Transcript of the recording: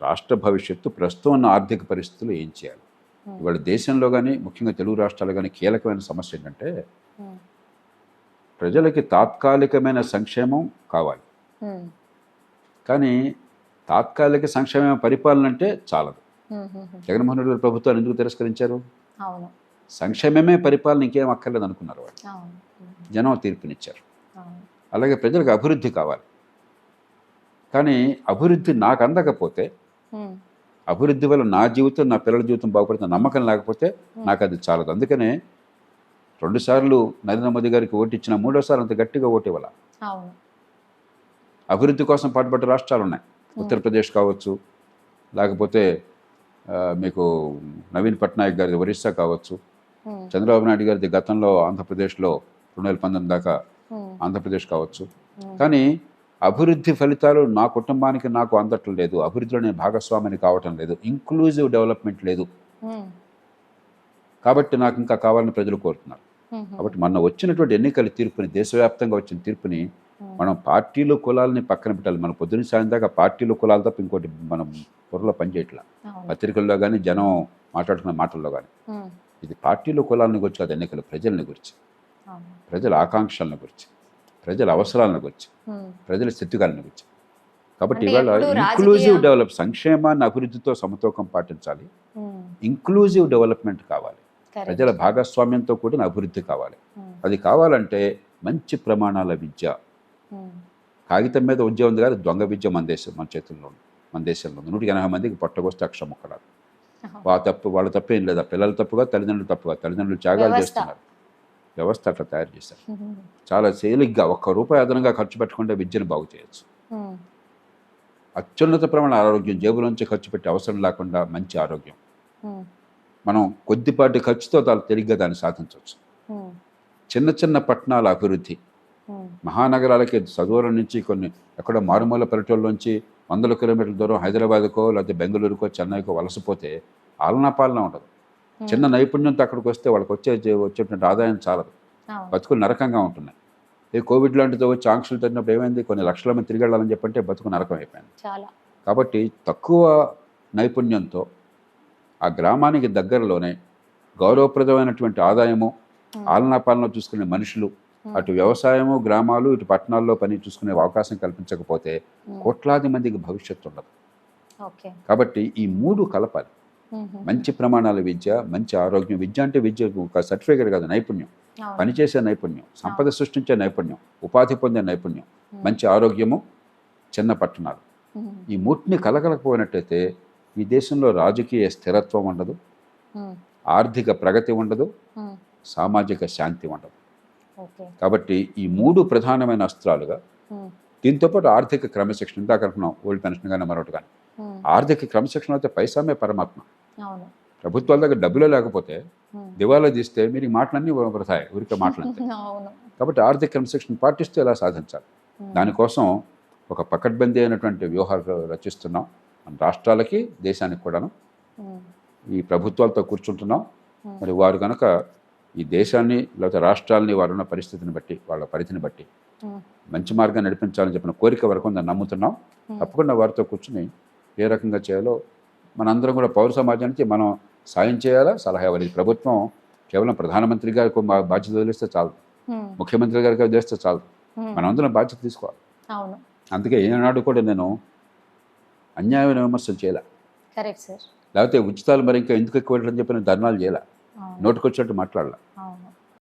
రాష్ట్ర భవిష్యత్తు ప్రస్తుతం ఉన్న ఆర్థిక పరిస్థితులు ఏం చేయాలి? ఇవాళ దేశంలో కానీ ముఖ్యంగా తెలుగు రాష్ట్రాలు కానీ కీలకమైన సమస్య ఏంటంటే ప్రజలకి తాత్కాలికమైన సంక్షేమం కావాలి, కానీ తాత్కాలిక సంక్షేమ పరిపాలన అంటే చాలదు. జగన్మోహన్ రెడ్డి ప్రభుత్వాలు ఎందుకు తిరస్కరించారు? సంక్షేమమే పరిపాలన, ఇంకేం అక్కర్లేదు అనుకున్నారు వాళ్ళు. జనం తీర్పునిచ్చారు. అలాగే ప్రజలకు అభివృద్ధి కావాలి, కానీ అభివృద్ధి నాకు అందకపోతే, అభివృద్ధి వల్ల నా జీవితం నా పిల్లల జీవితం బాగుపడుతున్న నమ్మకం లేకపోతే నాకు అది చాలదు. అందుకనే 2 సార్లు నరేంద్ర మోదీ గారికి ఓటు ఇచ్చిన 3వసారి అంత గట్టిగా ఓటు ఇవ్వాల. అభివృద్ధి కోసం పాటుపడ్డ రాష్ట్రాలు ఉన్నాయి. ఉత్తరప్రదేశ్ కావచ్చు, లేకపోతే మీకు నవీన్ పట్నాయక్ గారిది ఒరిస్సా కావచ్చు, చంద్రబాబు నాయుడు గారిది గతంలో ఆంధ్రప్రదేశ్లో 2019 దాకా ఆంధ్రప్రదేశ్ కావచ్చు. కానీ అభివృద్ధి ఫలితాలు నా కుటుంబానికి నాకు అందటం లేదు, అభివృద్ధిలో నేను భాగస్వామిని కావటం లేదు, ఇంక్లూజివ్ డెవలప్మెంట్ లేదు. కాబట్టి నాకు ఇంకా కావాలని ప్రజలు కోరుతున్నారు. కాబట్టి మొన్న వచ్చినటువంటి ఎన్నికల తీర్పుని, దేశవ్యాప్తంగా వచ్చిన తీర్పుని మనం పార్టీలు కులాలని పక్కన పెట్టాలి. మనం పొద్దున్న సాయం దాకా పార్టీలు కులాలు తప్ప ఇంకోటి మనం పొరలో పనిచేయట్లా. పత్రికల్లో కానీ జనం మాట్లాడుకున్న మాటల్లో కానీ ఇది పార్టీలు కులాలని గురించి కాదు, ఎన్నికలు ప్రజల్ని గురించి, ప్రజల ఆకాంక్షలను గురించి, ప్రజల అవసరాలను గురించి, ప్రజల స్థితిగతులను గురించి. కాబట్టి ఇవాళ ఇంక్లూజివ్ డెవలప్, సంక్షేమాన్ని అభివృద్ధితో సమతూకం పాటించాలి, ఇంక్లూజివ్ డెవలప్మెంట్ కావాలి, ప్రజల భాగస్వామ్యంతో కూడిన అభివృద్ధి కావాలి. అది కావాలంటే మంచి ప్రమాణాల విద్య, కాగితం మీద ఉద్యోగం ఉంది కానీ దొంగ విద్య మన చేతుల్లో ఉంది. మన దేశంలో 180 మందికి పొట్టగొస్తే అక్షరం ఒక్కడాలి. వాళ్ళ తప్పు ఏం లేదా, పిల్లల తప్పుగా, తల్లిదండ్రులు తప్పుగా, తల్లిదండ్రులు త్యాగాలు చేస్తున్నారు, వ్యవస్థ అట్లా తయారు చేశారు. చాలా తేలిగ్గా ₹1 అదనంగా ఖర్చు పెట్టకుండా విద్యను బాగు చేయొచ్చు. అత్యున్నత ప్రమాణ ఆరోగ్యం, జేబులోంచి ఖర్చు పెట్టే అవసరం లేకుండా మంచి ఆరోగ్యం మనం కొద్దిపాటి ఖర్చుతో తేలిగ్గా దాన్ని సాధించవచ్చు. చిన్న చిన్న పట్టణాల అభివృద్ధి, మహానగరాలకి సదూరం నుంచి కొన్ని ఎక్కడో మారుమూల పల్లెటూళ్ళలోంచి 100 కిలోమీటర్ల దూరం హైదరాబాద్కో లేకపోతే బెంగళూరుకో చెన్నైకో వలసపోతే ఆలనా పాలన ఉండదు. చిన్న నైపుణ్యంతో అక్కడికి వస్తే వాళ్ళకి వచ్చేటువంటి ఆదాయం చాలదు, బతుకులు నరకంగా ఉంటున్నాయి. ఈ కోవిడ్ లాంటితో వచ్చి ఆంక్షలు తగ్గినప్పుడు ఏమైంది, కొన్ని లక్షల మంది తిరిగి వెళ్ళాలని చెప్పంటే బతుకు నరకం అయిపోయింది. కాబట్టి తక్కువ నైపుణ్యంతో ఆ గ్రామానికి దగ్గరలోనే గౌరవప్రదమైనటువంటి ఆదాయము, ఆలనా పాలన చూసుకునే మనుషులు, అటు వ్యవసాయము, గ్రామాలు, ఇటు పట్టణాల్లో పని చూసుకునే అవకాశం కల్పించకపోతే కోట్లాది మందికి భవిష్యత్తు ఉండదు. కాబట్టి ఈ 3 కలపాలి. మంచి ప్రమాణాల విద్య, మంచి ఆరోగ్యం. విద్య అంటే విద్య ఒక సర్టిఫికేట్ కాదు, నైపుణ్యం, పనిచేసే నైపుణ్యం, సంపద సృష్టించే నైపుణ్యం, ఉపాధి పొందే నైపుణ్యం, మంచి ఆరోగ్యము, చిన్న పట్టణాలు. ఈ 3ని కలగలకపోయినట్టయితే ఈ దేశంలో రాజకీయ స్థిరత్వం ఉండదు, ఆర్థిక ప్రగతి ఉండదు, సామాజిక శాంతి ఉండదు. కాబట్టి ఈ 3 ప్రధానమైన అస్త్రాలుగా, దీంతోపాటు ఆర్థిక క్రమశిక్షణ, ఇందాక అనుకున్నాం ఓల్డ్ పెన్షన్ కానీ మరొకటి కానీ, ఆర్థిక క్రమశిక్షణ అయితే పైసామే పరమాత్మ. ప్రభుత్వాల దగ్గర డబ్బులే లేకపోతే దివాలా తీస్తే మీరు ఈ మాటలన్నీ వృథాయి, ఊరికే మాటలంతే. కాబట్టి ఆర్థిక క్రమశిక్షణ పాటిస్తూ ఎలా సాధించాలి, దానికోసం ఒక పకడ్బందీ అయినటువంటి వ్యూహాలు రచిస్తున్నాం. మన రాష్ట్రాలకి, దేశానికి కూడాను ఈ ప్రభుత్వాలతో కూర్చుంటున్నాం. మరి వారు కనుక ఈ దేశాన్ని లేకపోతే రాష్ట్రాలని వారున్న పరిస్థితిని బట్టి, వాళ్ళ పరిధిని బట్టి మంచి మార్గాన్ని నడిపించాలని చెప్పిన కోరిక వరకు దాన్ని నమ్ముతున్నాం. తప్పకుండా వారితో కూర్చుని ఏ రకంగా చేయాలో మనందరం కూడా పౌర సమాజానికి మనం సాయం చేయాలా, సలహా ఇవ్వాలి. ప్రభుత్వం కేవలం ప్రధానమంత్రి గారికి బాధ్యత వదిలేస్తే చాలు, ముఖ్యమంత్రి గారికి వదిలేస్తే చాలు, మనందరం బాధ్యత తీసుకోవాలి. అందుకే ఏనాడు కూడా నేను అన్యాయమైన విమర్శలు చేయాల, లేకపోతే ఉచితాలు మరి ఇంకా ఎందుకు ఎక్కువ అని చెప్పిన ధర్నాలు చేయాల, నోటుకొచ్చినట్టు మాట్లాడాల.